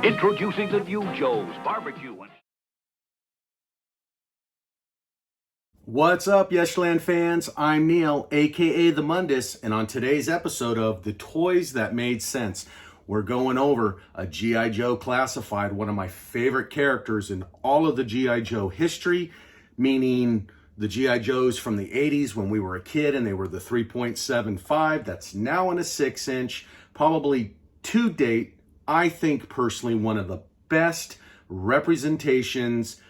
Introducing the new Joe's Barbecue. What's up, Yesterland fans? I'm Neal, aka the Mundus, and on today's episode of The Toys That Made Sense, we're going over a G.I. Joe Classified, one of my favorite characters in all of the G.I. Joe history, meaning the G.I. Joes from the 80s when we were a kid and they were the 3.75. That's now in a 6-inch, probably to date, I think personally, one of the best representations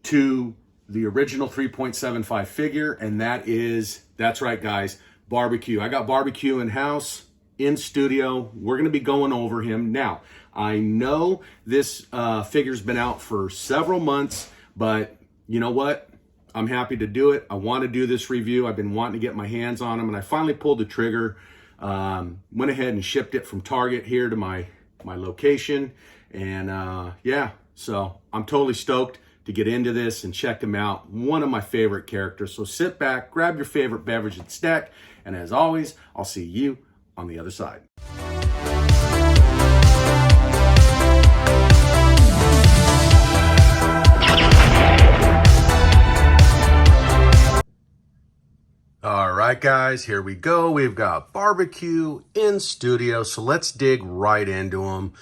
to the original 3.75 figure, and that's right, guys, Barbecue. I got Barbecue in house, in studio. We're going to be going over him. Now, I know this figure's been out for several months, but you know what? I'm happy to do it. I want to do this review. I've been wanting to get my hands on him, and I finally pulled the trigger. Went ahead and shipped it from Target here to my location, and yeah, so I'm totally stoked to get into this and check him out. One of my favorite characters. So sit back, grab your favorite beverage and snack, and as always, I'll see you on the other side. All right, guys, here we go. We've got Barbecue in studio, so let's dig right into him.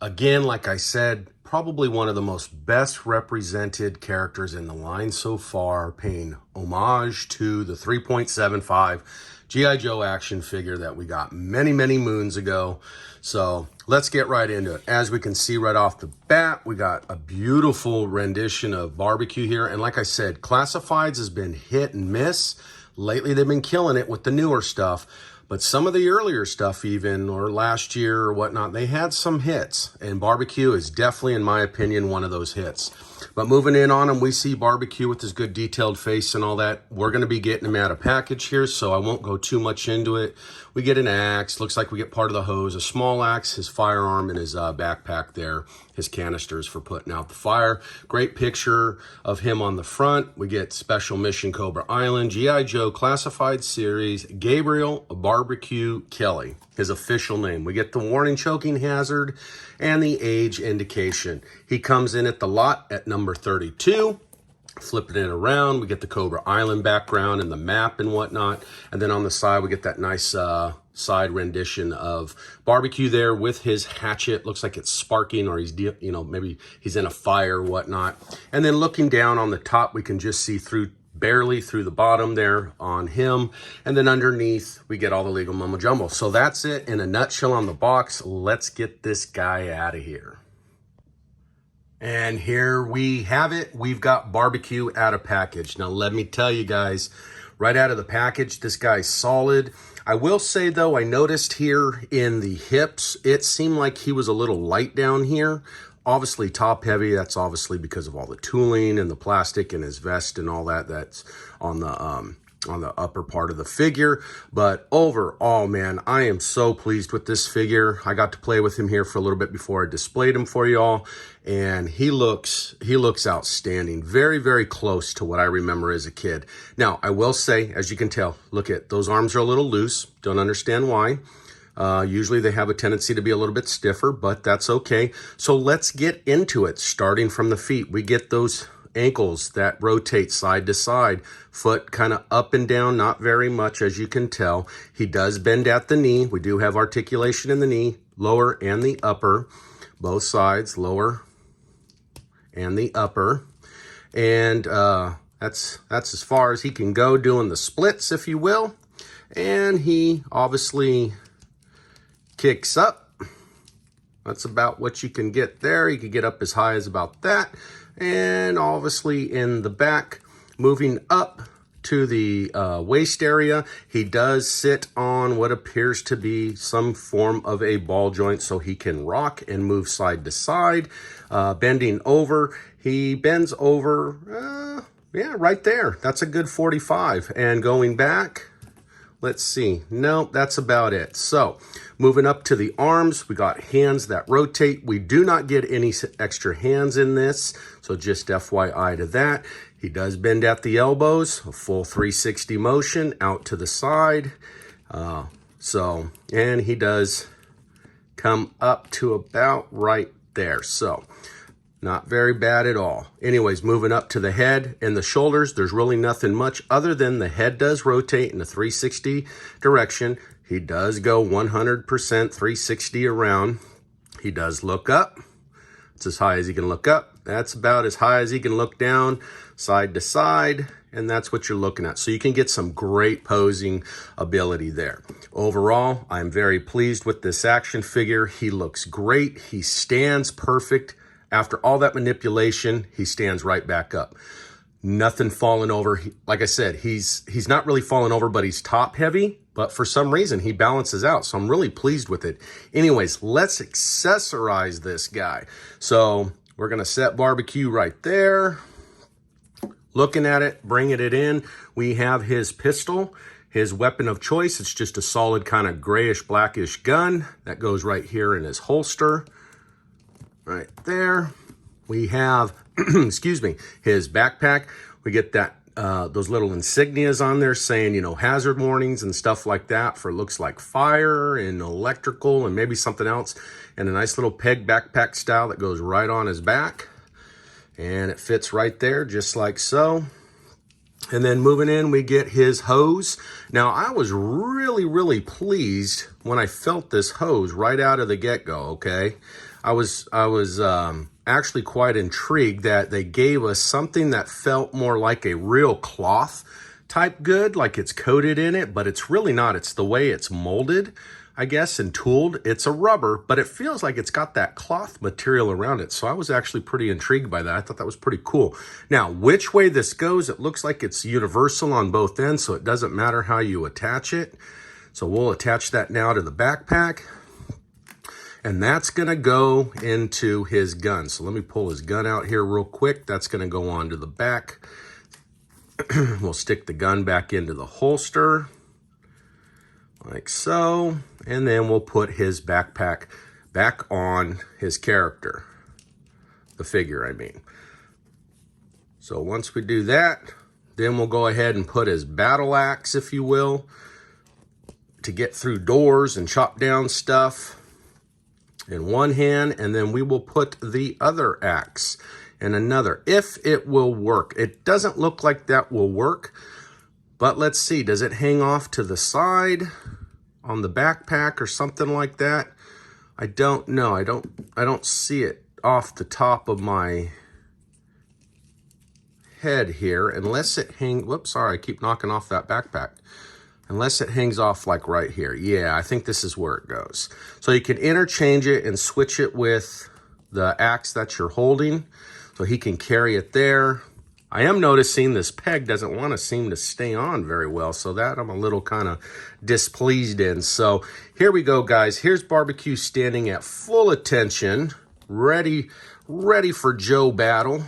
Again, like I said, probably one of the most best represented characters in the line so far, paying homage to the 3.75 G.I. Joe action figure that we got many, many moons ago. So let's get right into it. As we can see right off the bat, we got a beautiful rendition of Barbecue here. And like I said, Classifieds has been hit and miss. Lately, they've been killing it with the newer stuff. But some of the earlier stuff even, or last year or whatnot, they had some hits. And Barbecue is definitely, in my opinion, one of those hits. But moving in on him, we see Barbecue with his good detailed face and all that. We're going to be getting him out of package here, so I won't go too much into it. We get an axe. Looks like we get part of the hose, a small axe, his firearm, and his backpack there, his canisters for putting out the fire. Great picture of him on the front. We get Special Mission Cobra Island, G.I. Joe Classified Series, Gabriel Barbecue Kelly, his official name. We get the warning choking hazard and the age indication. He comes in at the lot at number 32. Flipping it around, we get the Cobra Island background and the map and whatnot. And then on the side, we get that nice side rendition of Barbecue there with his hatchet. Looks like it's sparking, or he's, you know, maybe he's in a fire or whatnot. And then looking down on the top, we can just see barely through the bottom there on him. And then underneath, we get all the legal mumbo jumbo. So that's it in a nutshell on the box. Let's get this guy out of here. And here we have it. We've got Barbecue out of package. Now, let me tell you guys, right out of the package, this guy's solid. I will say, though, I noticed here in the hips, it seemed like he was a little light down here. Obviously top heavy. That's obviously because of all the tooling and the plastic and his vest and all that. That's on the upper part of the figure. But overall, man, I am so pleased with this figure. I got to play with him here for a little bit before I displayed him for y'all, and he looks outstanding. Very, very close to what I remember as a kid. Now, I will say, as you can tell, look at those arms are a little loose. Don't understand why. Usually they have a tendency to be a little bit stiffer, but that's okay. So let's get into it. Starting from the feet, we get those ankles that rotate side to side, foot kind of up and down, not very much, as you can tell. He does bend at the knee. We do have articulation in the knee, lower and the upper, both sides, lower and the upper. And that's as far as he can go doing the splits, if you will. And he obviously kicks up. That's about what you can get there. You can get up as high as about that. And obviously in the back, moving up to the waist area, he does sit on what appears to be some form of a ball joint, so he can rock and move side to side. Bending over, he bends over, yeah, right there. That's a good 45. And going back, let's see. No, that's about it. So moving up to the arms, we got hands that rotate. We do not get any extra hands in this, so just FYI to that. He does bend at the elbows, a full 360 motion out to the side. And he does come up to about right there. So not very bad at all. Anyways, moving up to the head and the shoulders, there's really nothing much other than the head does rotate in a 360 direction. He does go 100% 360 around. He does look up. It's as high as he can look up. That's about as high as he can look down, side to side, and that's what you're looking at. So you can get some great posing ability there. Overall, I'm very pleased with this action figure. He looks great. He stands perfect. After all that manipulation, he stands right back up. Nothing falling over. Like I said, he's not really falling over, but he's top heavy. But for some reason, he balances out. So I'm really pleased with it. Anyways, let's accessorize this guy. So we're going to set barbecue right there. Looking at it, bringing it in, we have his pistol, his weapon of choice. It's just a solid kind of grayish, blackish gun that goes right here in his holster. Right there. We have, excuse me, his backpack. We get that those little insignias on there saying, you know, hazard warnings and stuff like that for looks like fire and electrical and maybe something else. And a nice little peg backpack style that goes right on his back. And it fits right there, just like so. And then moving in, we get his hose. Now, I was really pleased when I felt this hose right out of the get-go, okay? I was actually quite intrigued that they gave us something that felt more like a real cloth type good, like it's coated in it, but it's really not. It's the way it's molded, I guess, and tooled. It's a rubber, but it feels like it's got that cloth material around it. So I was actually pretty intrigued by that. I thought that was pretty cool. Now, which way this goes, it looks like it's universal on both ends, so it doesn't matter how you attach it. So we'll attach that now to the backpack. And that's going to go into his gun. So let me pull his gun out here real quick. That's going to go onto the back. We'll stick the gun back into the holster. Like so. And then we'll put his backpack back on his character. The figure, I mean. So once we do that, then we'll go ahead and put his battle axe, if you will, to get through doors and chop down stuff in one hand, and then we will put the other axe in another, if it will work. It doesn't look like that will work, but let's see. Does it hang off to the side on the backpack or something like that? I don't know. I don't see it off the top of my head here, unless it whoops, sorry, I keep knocking off that backpack. Unless it hangs off like right here. Yeah, I think this is where it goes. So you can interchange it and switch it with the axe that you're holding. So he can carry it there. I am noticing this peg doesn't want to seem to stay on very well. So that I'm a little kind of displeased in. So here we go, guys. Here's Barbecue standing at full attention. Ready for Joe battle.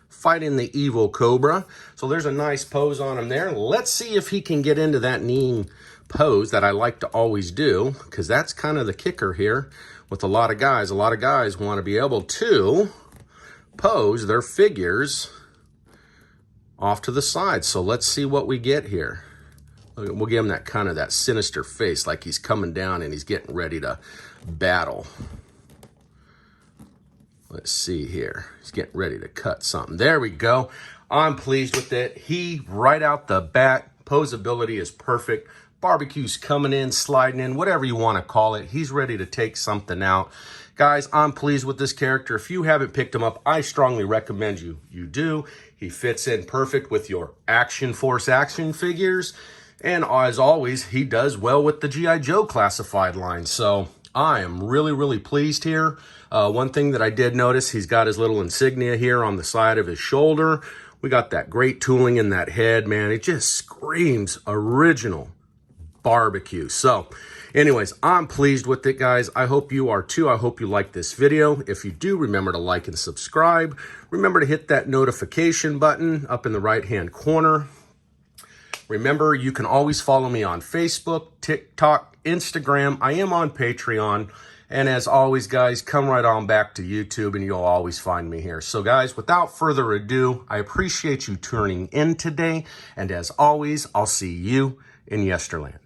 Fighting the evil cobra. So there's a nice pose on him there. Let's see if he can get into that kneeling pose that I like to always do, because that's kind of the kicker here with a lot of guys. A lot of guys want to be able to pose their figures off to the side. So let's see what we get here. We'll give him that kind of that sinister face, like he's coming down and he's getting ready to battle. Let's see here. He's getting ready to cut something. There we go. I'm pleased with it. He, right out the bat, posability is perfect. Barbecue's coming in, sliding in, whatever you want to call it. He's ready to take something out. Guys, I'm pleased with this character. If you haven't picked him up, I strongly recommend you do. He fits in perfect with your Action Force action figures. And as always, he does well with the G.I. Joe classified line. So I am really pleased here. One thing that I did notice, he's got his little insignia here on the side of his shoulder. We got that great tooling in that head, man. It just screams original Barbecue. So anyways, I'm pleased with it, guys. I hope you are too. I hope you like this video. If you do, remember to like and subscribe. Remember to hit that notification button up in the right-hand corner. Remember, you can always follow me on Facebook, TikTok, Instagram. I am on Patreon. And as always, guys, come right on back to YouTube and you'll always find me here. So, guys, without further ado, I appreciate you tuning in today. And as always, I'll see you in Yesterland.